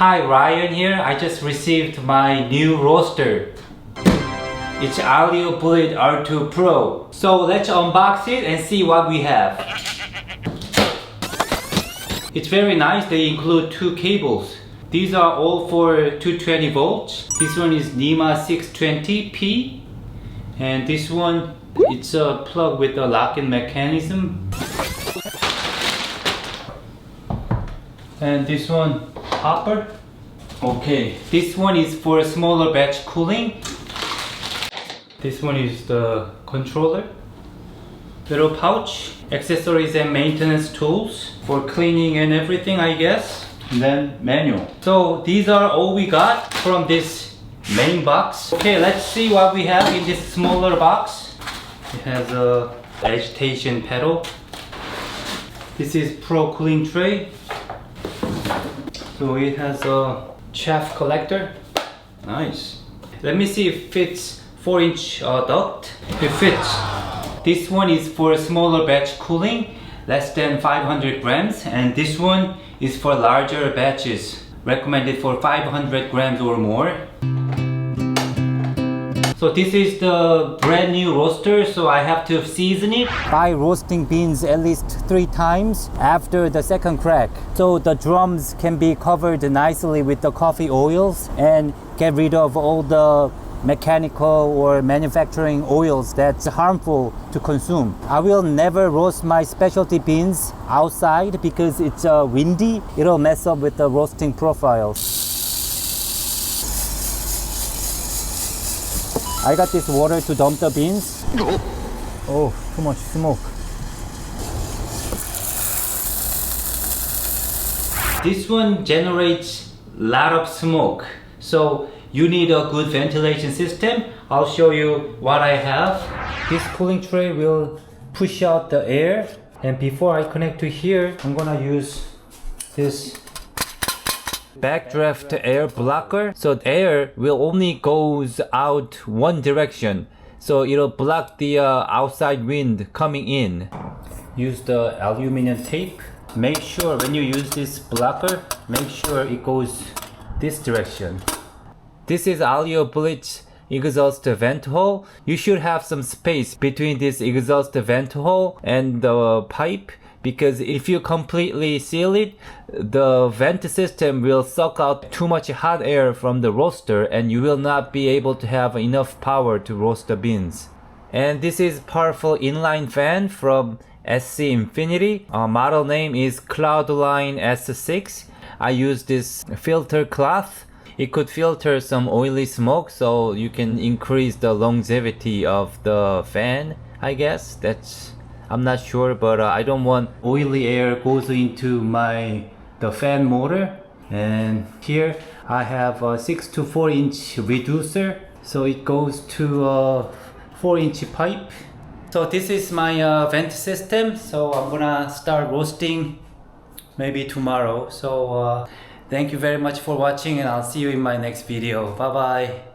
Hi, Ryan here. I just received my new roaster. It's Aillio Bullet R2 Pro. So let's unbox it and see what we have. It's very nice. They include two cables. These are all for 220 volts. This one is NEMA 620P. And this one, it's a plug with a lock-in mechanism. And this one, hopper. Okay, this one is for smaller batch cooling. This one is the controller. Little pouch, accessories and maintenance tools for cleaning and everything, I guess. And then manual. So these are all we got from this main box. Okay, let's see what we have in this smaller box. It has a agitation pedal. This is Pro cooling tray. So it has a chaff collector. Nice. Let me see if it fits 4-inch duct. It fits. This one is for smaller batch cooling, less than 500 grams, and this one is for larger batches, recommended for 500 grams or more. So this is the brand new roaster, so I have to season it by roasting beans at least 3 times after the second crack. So the drums can be covered nicely with the coffee oils and get rid of all the mechanical or manufacturing oils that's harmful to consume. I will never roast my specialty beans outside because it's windy. It'll mess up with the roasting profile. I got this water to dump the beans. Oh, too much smoke. This one generates a lot of smoke. So you need a good ventilation system. I'll show you what I have. This cooling tray will push out the air. And before I connect to here, I'm gonna use this Backdraft air blocker. So the air will only goes out one direction. So it'll block the outside wind coming in. Use the aluminum tape. Make sure when you use this blocker, make sure it goes this direction. This is Aillio Bullet exhaust vent hole. You should have some space between this exhaust vent hole and the pipe, because if you completely seal it, the vent system will suck out too much hot air from the roaster and you will not be able to have enough power to roast the beans. And this is powerful inline fan from SC Infinity. Model name is CLOUDLINE S6. I use this filter cloth. It could filter some oily smoke, so you can increase the longevity of the fan, I guess. I'm not sure, but I don't want oily air goes into the fan motor. And here I have a 6 to 4 inch reducer, so it goes to a 4-inch pipe. So this is my vent system. So I'm gonna start roasting maybe tomorrow. So thank you very much for watching, and I'll see you in my next video. Bye bye.